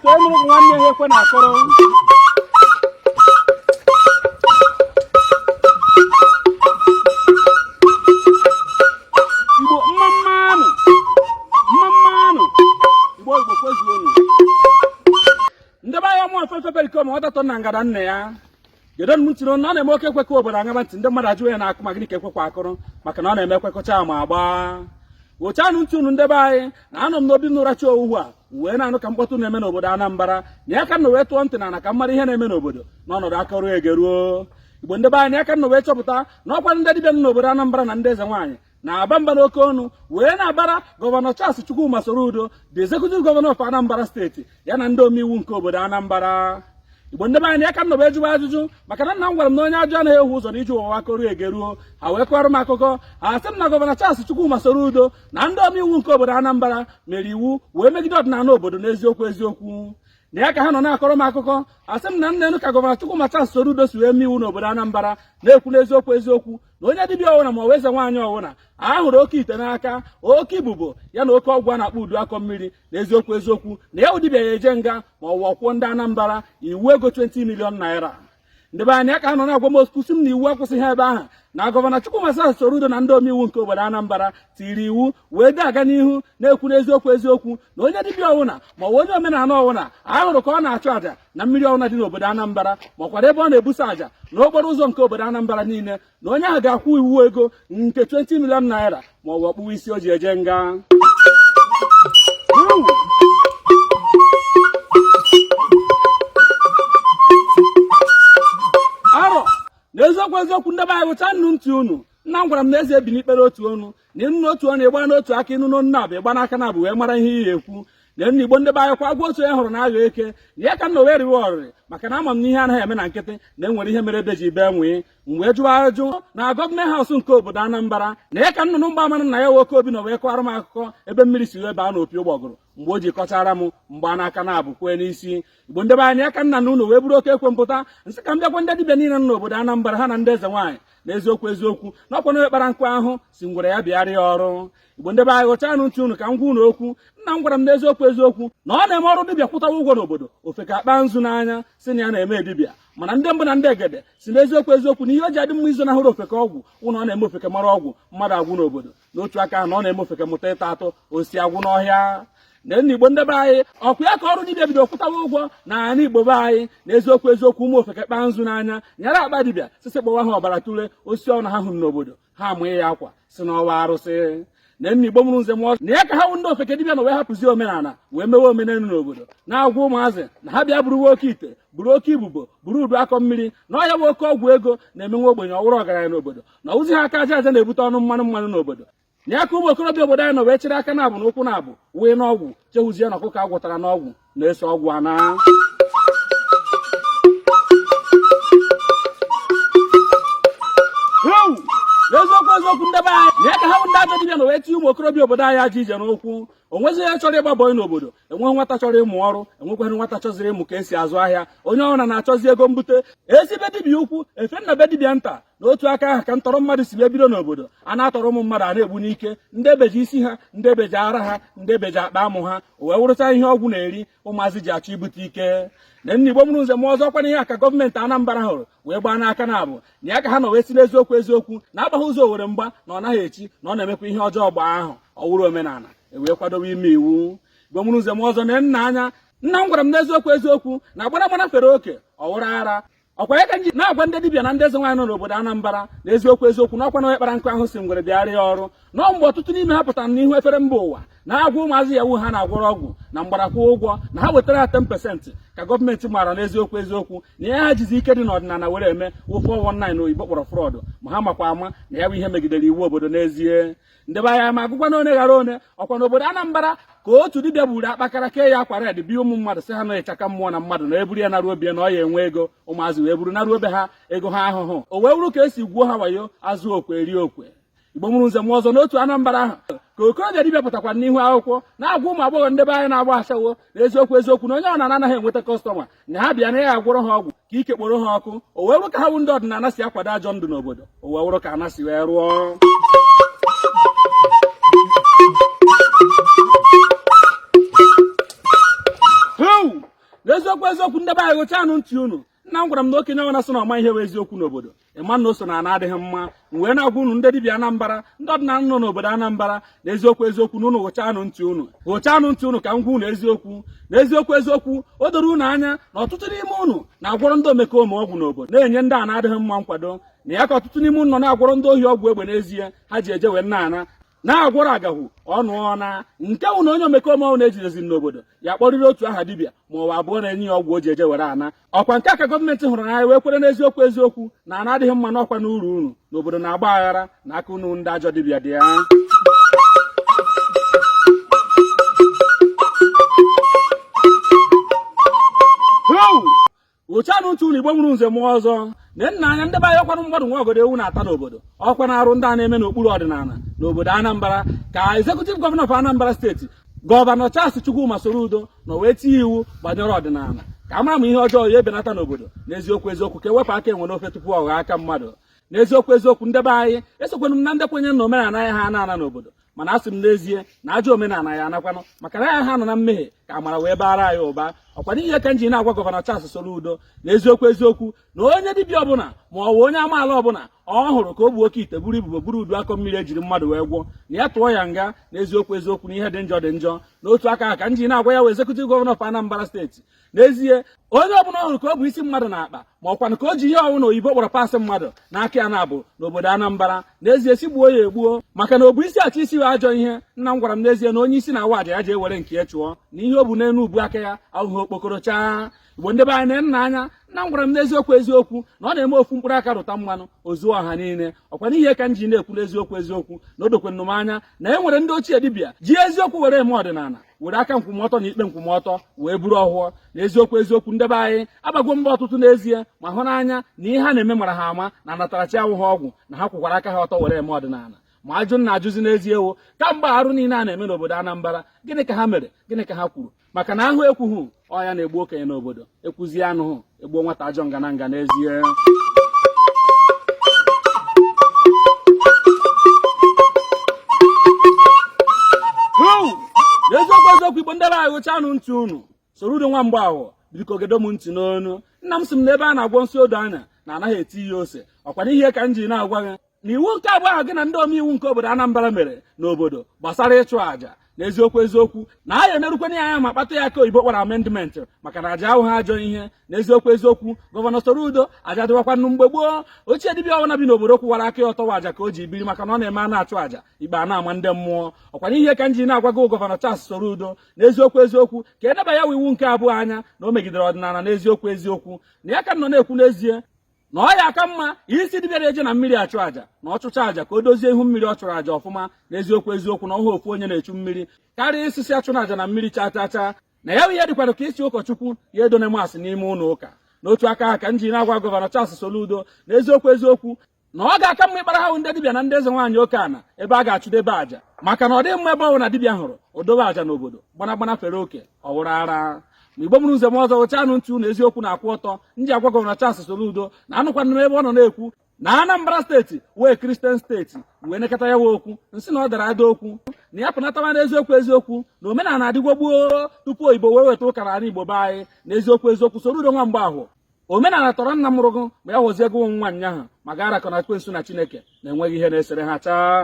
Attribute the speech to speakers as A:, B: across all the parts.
A: otu onye mụrụ nwanne ha ekwe na-akọrọ Igbo mmanụ Igbo kwezuonu ndị be anya mụọ fefe perikom ọtatọ na ngada nne ya gedon m tiri na ọ na-eme oke ekwekọ obodo aṅaba ntị ndị mmadụ ajụ ya na-akụ ma gịnị ka ekwekwa akụrụ maka na ọ na-eme ekwekọcha ma agba ochanụ ntị unu ndị be anyị na anọ m n'obi nụrachi owu a wee na-anụ ka mkpọtụ na-eme n'obodo Anambra na ya ka nna wee tụọ ntị na ka mmadụ ihe na-eme n'obodo n'ọnọdụ aka ọrụ egeruo Igbo ndị be anyị aka nna wee chọpụta na ọkwa ndị dibịa n'obodo Anambra na ndị eze nwaanyị na-aba mba n'oke ọnụ wee na-abara gọvanọ Charles Chukwuma Soludo the executive governor of Anambra steeti ya na ndị omeiwu nke obodo Anambra Igbo ndị be anyị aka nna wee jụwa ajụjụ maka na nna m gwara m na onye ajụ anaghị ewu ụzọ n'iji ụwa aka ọrụ egeruo ha wee kọrọ m akụkọ ha sị m na gọvanọ Charles Chukwuma Soludo na ndị omeiwu nke obodo Anambra mere iwu wee megide ọdịnala obodo n'eziokwu na ya ka ha nọ na-akọrọ m akụkọ asị m na nna enu ka gọvanọ Chukwuma Charles Soludo si wee mee iwu n'obodo Anambra na-ekwu n'eziokwu na onye dibịa ọwụna ma ọ eze nwaanyị ọwụna ahụrụ oke ite n'aka oke ibubo ya na oke ọgwụ a na-akpọ udu akọ mmiri na eziokwu na ya dibịa ya eje nga ma ọ wọkwuo ndị Anambra iwu ego 20 million naira ndị be anyị aka nọ na-agwa m osisi m na iwu akwụsịghị ebe ahụ na gọvanọ Chukwuma Charles Soludo na ndị omeiwu nke obodo Anambra tiri iwu wee dị-aga n'ihu na-ekwu n'eziokwu na onye dibịa ọwụna ma ọ onye omenala ọwụna ahụrụ ka ọ na-achụ àjà na mmiri ọwụna dị n'obodo Anambra ma ọkwara ebe ọ na-ebuso àjà n'okporo ụzọ nke obodo Anambra niile na onye ahụ ga-akwụ iwu ego nke 20 million naira ma ọ bụ ọkpụwa isi o ji eje nga n'eziokwu ndị be anyị wụcha nnu ntị unu nna m gwara m na eze ebi n'ikpere otu ọnụ na ịnụ n'otu ọnụ ịgba n'otu aka ịnụ n'onu na-abụ ịgba n'aka na-abụ wee mara ihe ihe ekwu na nna Igbo ndị be anyị kwa gwa otu onye hụrụ na agha eke na ya ka nna wee riwe ọrịrị maka na ama m na ihe anaghị eme na nkịtị na enwere ihe mere ebe ji bee nwee wee jụọ ajụ na gọọmenti haụsụ nke obodo Anambra na ya ka nnụnụ mgba amara nna ya nwoke obi na wee kọrọ m akụkọ ebe mmiri si wee baa n'opi ụgbọgụrụ mgbe o ji kọchara m mgba n'aka na-abụ kwee n'isi Igbo ndị be anyị aka nna na ụlọ wee bụrụ oke ekwe mpụta nsị ka m bịakwa ndị dibịa niile nọ n'obodo Anambra ha na ndị eze nwaanyị na eziokwu na ọkwa na kpara nkụ ahụ si ngwere ya bịara ya ọrụ Igbo ndị be anyị ghọchanụ ntị unu ka m gwa unu okwu nna m gwara m n'eziokwu na ọ na-eme ọrụ dibịa kwụtawa ụgwọ n'obodo ofe ka akpa nzu n'anya si na ya na-eme dibịa mana ndị mbụ na ndị egede si n'eziokwu na ihe o ji adị mma izo na hụrụ ofeke ọgwụ ụnụ ọ na-eme ofeke mara ọgwụ mmadụ agwụ n'obodo n'otu aka ahụ na ọ na-eme ofeke mụta ịta atụ osi agwụ n'ọhịa na nna Igbo ndị be anyị ọkwa ya ka ọrụ dibịa bido kwụtawa ụgwọ na ana Igbo be anyị na eziokwu ụmụ ofeke kpaa nzu n'anya nyara akpa dibịa sisi kpọwa ha ọbara tụle osi ọnụ ha hụrụ n'obodo ha amụghị ya akwa si n'ọwa arụsị na nna Igbo mụrụ nze mụọ na ya ka ha wụ ndị ofeke dibịa na wee hapụzie omenala wee mewe omenelu n'obodo na-agwa ụmụazị na ha bịa bụrụ oke ite bụrụ oke ibubo bụrụ udu akọ mmiri na ọya bụ oke ọgwụ ego na-emenwe ogbenye ọwụrụ ọgaranya n'obodo na ụzi ha aka aja na-ebute ọnụ mmanụ n'obodo na ya ka ụmụ okorobịa obodo anyị nọ wee chịrị aka na-abụ na ụkwụ na-abụ wee n'ọgwụ chehụzie na ọkụkọ agwọtara n'ọgwụ na-eso ọgwụ ana eziokwu ndị be anyị na ya ka ha bụ ndị ajọ dibịa na wee tinye ụmụ okorobịa obodo anyị aja ije n'ụkwụ onwezi ihe chọrọ ịgba bọị n'obodo enweghị nwata chọrọ ịmụ ọrụ enwekwaghị nwata chọziri ịmụ ka esi azụ ahịa onye ọbụla na-achọzi ego mbute ezibe dibịa ukwu efe nna be dibịa nta n'otu aka ahụ ka ntọrọ mmadụ si wee bido n'obodo a na-atọrọ ụmụ mmadụ a na-egbu n'ike ndị ebeji isi ha ndị ebeji ara ha ndị ebeji akpa amụ ha o wee wụrụcha ihe ọgwụ na-eri ụmụazị ji achọ ibute ike na nna Igbo mụrụ nze ma ọzọ kwana ihe a ka gọọmenti Anambra hụrụ wee gbaa n'aka na-abụ na ya ka ha nọ wee si n'eziokwu na-agbaghị ụzọ owere mgba na ọ naghị echi na ọ na-emekwa ihe ọjọọ gba ahụ ọ wụrụ omenala ewee kwadobe ime iwu Igbo mụrụ nze ma ọzọ na nna anya nna m gwara m n'eziokwu na agbara fere oke ọ wụrụ ara ọkwa ya ka nji na-agwa ndị dibịa na ndị eze nwaanyị nọ n'obodo Anambra na eziokwu na ọkwa na onye kpara nkụ ahụ si ngwere bịara ya ọrụ nọọ mgbe ọtụtụ n'ime ha pụtara n'ihu efere mba ụwa na-agwa ụmụazị yawu ha na-agwọrọ ọgwụ na mgbarakwa ụgwọ na ha wetara ha 10% ka gọọmenti maara n'eziokwu na ihe ha jizi ike dị n'ọdịnala were eme wụ 419 na oyibo kpọrọ fraud ma ha makwa ama na ya bụ ihe megidere iwu obodo n'ezie ndị be anyị ma agụkwa na onye ghara one ọkwa n'obodo Anambra ka otu dibịa gburu akpakara kee ya akwa red bie ụmụ mmadụ sị ha na ịchaka mmụọ na mmadụ na eburu ya naruo bie na ọ ya enwe ego ụmụazị wee buru naruo be ha ego ha ahụhụ o wee wuru ka esi gwuo ha wayo azụ okwe eri okwe Igbo mụrụ nze m ọzọ n'otu Anambra ahụ ka okorobịa dibịa pụtakwa n'ihu akwụkwọ na-agwa ụmụ agbọghọ ndị be anyị na-agba achawo na eziokwu na onye ọ na-anaghị enweta kọstọma na ha bịa na ya agwụrụ ha ọgwụ ka ike kporo ha ọkụ o wee wụrụ ka ha bụ ndị ọdịnala si akwado ajọ ndụ n'obodo o wee wụrụ ka ana si wee rụọ n'eziokwu eziokwu ndị be anyị gụchanụ ntị unu. Nna m gwara m na okenye ọbụla sị na ọma ihe bụ eziokwu n'obodo ịma na o so na ana adịghị mma wee na-agwa unu ndị dibịa Anambra ndị ọdịnala nọ n'obodo Anambra na eziokwu eziokwu na unu gụchanụ ntị unu ka m gwa unu eziokwu na eziokwu eziokwu o doro unu anya na ọtụtụ n'ime unu na-agwọrọ ndị omekome ọgwụ n'obodo na-enye ndị a na-adịghị mma nkwado na ya ka ọtụtụ n'ime unu nọ na-agwọrọ ndị ohi ọgwụ egbe n'ezie ha ji eje wee nna na-agwọrọ agahụ ọnụ ọna nke wụ na onye omekome ọnwụ na-ejidezi n'obodo ya kpọrịrị otu aha dibịa ma ọ bụ abụọ na-enye ya ọgwụ o ji eje were ana ọkwa nke aka gọọmenti hụrụ n'anya wee kwere n'eziokwu eziokwu na ana adịghị mma n'ọkwa n'uru unu n'obodo na-agba aghara na aka unu ndị ajọ dibịa dị ya. Ụchanụ ntụ unu Igbo nwụrụ nze mụọ ọzọ na nna anya ndị be anyị ọkwanụ mgbadụ nwa ogodo ewu na-ata n'obodo ọkwa na-arụ ndị a na-eme n'okpuru ọdịnala n'obodo Anambra ka executive governor of Anambra steeti gọvanọ Charles Chukwuma Soludo na wee tinye iwu gbanyere ọdịnala ka a mara ma ihe ọjọọ ya ebenata n'obodo n'eziokwu eziokwu ka ewepụ aka enwe n'ofe tupu ọ ghọọ aka mmadụ. N'eziokwu eziokwu ndị be anyị esokwenụ m na ndị kwenye na omenala ya ha ana n'obodo mana asị m n'ezie na ajọ omenala ya anakwanụ maka na ya ha nọ na mmehie ka amara wee bara anyị ụba ọkwa n'ihe ka nji na-agwa gọvanọ Charles Soludo na eziokwu eziokwu na onye dibịa ọbụla ma ọ bụ onye amaala ọbụla ọ hụrụ ka o bu oke ite buru ibubo buru udu akọ mmiri ejiri mmadụ wee gwọ na ya tụọ ya nga na eziokwu eziokwu na ihe dị njọ dị njọ n'otu aka ka nji na-agwa ya wee executive governor of Anambra steeti n'ezie onye ọbụla ọhụrụ ka ọ bụ isi mmadụ na-akpa ma ọkwanụ ka o ji ihe ọnwụ oyibo kpọrọ pasị mmadụ n'aka ya na-abụ n'obodo Anambra n'ezie sigbuo ya egbuo maka na ọ bụ isi achọ isi wee ajọ ihe. Nna m gwara m n'ezie na onye isi na-awa aja ya ji ewere nke ya chụọ na ihe o bụ n'elu ubu aka ya ahụghị okpokorocha Igbo ndị be anyị na-nna anya. Nna m gwara m n'eziokwu eziokwu na ọ na-eme ofu mkpụrụ aka rụta mmanụ ozuo ọha niile ọkwa n'ihe ka m ji na-ekwu n'eziokwu eziokwu na o dokwenụ m anya na e nwere ndị ochie dibịa ji eziokwu were eme ọdịnala were aka nkwụmọtọ na ikpe nkwụmọtọ wee buru ọhụọ na eziokwu eziokwu ndị be anyị agbagwo mba ọtụtụ n'ezie ma hụ n'anya na ihe ha na-eme mara ha ama na anatarachi awụghị ọgwụ na ha kwụkwara aka ha ọtọ were eme ọdịnala ma ajụ na ajụzi n'ezie ewo kamgbe arụ niile a na-eme n'obodo Anambra gịnị ka ha mere gịnị ka ha kwuru maka na ahụ ekwughị ọya na-egbu okenye n'obodo ekwuzie anụhụ egbuo nwata ajọ nga n'ezie. N'eziokwu eziokwu Igbo ndị be anyị gụchanụ ntị unu Soludo nwa mgbe ahụ biko gedo m ntị n'onu. Nna m sị m n'ebe a na-agwọ nsị odo anya na anaghị eti ya ose ọkwa n'ihe ka m ji na-agwa gị na iwu nke abụọ ahụ gị na ndị omeiwu nke obodo Anambra mere n'obodo gbasara ịchụ àjà n'eziokwu eziokwu na anyị emerukwana ya anya ma kpata ya aka oyibo kpọrọ amendment maka na àjà ahụ ha ajọ ihe. N'eziokwu eziokwu gọvanọ Soludo àjà dịwakwanụ mgbe gboo ochie dibịa ọbụla bi n'obodo kwụwara aka ọtọwa àjà ka o ji biri maka na ọ na-eme a na-achụ àjà ikpe a na-ama ndị mmụọ ọkwa n'ihe ka m ji na-agwago gọvanọ Charles Soludo n'eziokwu eziokwu ka edeba ya iwu nke abụọ anya na o megidere ọdịnala n'eziokwu eziokwu na ya ka nọ na-ekwu n'ezie na ọ ya aka mma isi dibịa na-eje na mmiri achụ àjà na ọ chụcha àjà ka o dozie ihu mmiri ọ chụrụ àjà ọfụma n'eziokwu eziokwu na ọhụ ofu onye na-echu mmiri karịa isisi achụ na àjà na mmiri chachacha na ya ihe dịkwara ka isi ụkọchukwu ya edone masị n'ime ụlọ ụka. N'otu aka ka m ji na-agwa gọvanọ Charles Soludo n'eziokwu eziokwu na ọ ga-aka mma ịkpara ha ndị dibịa na ndị eze nwaanyị oke ana ebe a ga-achụdebe àjà maka na ọ dị mma ebe ọ bụ na dibịa hụrụ odobe àjà n'obodo gbana fere oke ọ wụrụ ara. Ma Igbo mụrụ nze m ọzọ gụchanụ ntị unu eziokwu na-akwụ ọtọ nji agwa gọvanọ Charles Soludo na anụkwanụ m ebe ọ nọ na-ekwu na Anambra steeti wee Kristian steeti wee nekọta ya wee okwu nsị na ọ dara ada okwu na ya pụnatawa n'eziokwu eziokwu na omenala adịgwo gboo tupu oyibo wee weta ụka n'ala Igbo be anyị. N'eziokwu eziokwu Soludo nwa mgbe ahụ omenala tọrọ nna m rụgụ ma ya hụzie gụ nwa nya ma ga arakọ na ekwensu na Chineke na-enweghị ihe na-esere ha chaa.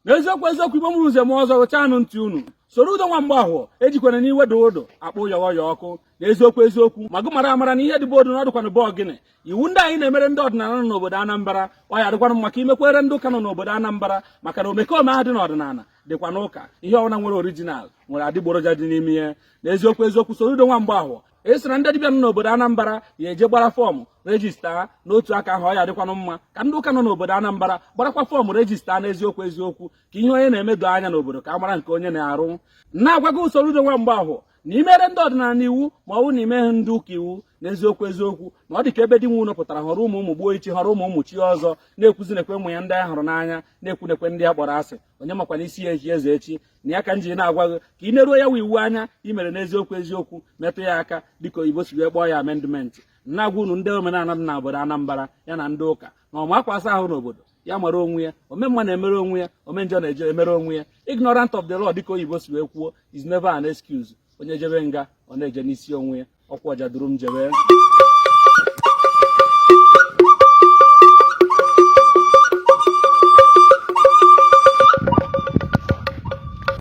A: N'eziokwu eziokwu Igbo mụrụ nze m ọzọ gụchanụ ntị unu Soludo nwa mgbe ahụ ejikwana n'iwe do odo akpụ yọghọ ya ọkụ. N'eziokwu eziokwu ma gụ mara amara na ihe dịbụ odo na ọdụkwanụ bọọ gịnị iwu ndị anyị na-emere ndị ọdịnala nọ n'obodo Anambra ọ ya dịkwanụ maka imekwere ndị ụka nọ n'obodo Anambra maka na omekome ahụ dị n'ọdịnala dịkwa n'ụka ihe ọbụla nwere orijinal nwere adịgboroja dị n'ime ya. N'eziokwu eziokwu Soludo nwa mgbe ahụ esi na ndị dibịa nọ n'obodo Anambra ya eje gbara fọọmụ rejista n'otu aka ahụ ọ ya dịkwanụ mma ka ndị ụka nọ n'obodo Anambra gbarakwa fọọmụ rejista n'eziokwu eziokwu ka ihe onye na-emedo anya n'obodo ka a mara nke onye na-arụ. Na-agwago Soludo nwa mgbe ahụ na imere ndị ọdịnala n'iwu ma ọ bụ na imeghe ndị ụka iwu n'eziokwu eziokwu na ọ dị ka ebe di nwe unu pụtara họrọ ụmụ gboo ichi họrọ ụmụ chi ọzọ na-ekwuzi nekwe ụmụ ya ndị a hụrụ n'anya na-ekwu nekwe ndị a kpọrọ asị onye makwana isi ya echi eze echi na ya ka m ji na-agwa gị ka ị na-eruo ya iwu anya imere n'eziokwu eziokwu metụ ya aka dịka oyibo si wee kpọọ ya amendment. Na-agwa unu ndị omenala dị n'obodo Anambra ya na ndị ụka na ọma akwasa ahụ n'obodo ya mara onwe ya. Omemma na-emere onwe ya, omenjọ na-eje emere onwe ya. Ignorant of the law dịka oyibo si wee kwuo is never an excuse. Onye jebe nga ọ na-eje n'isi onwe ya. Ọkwa ọja duru m jebe.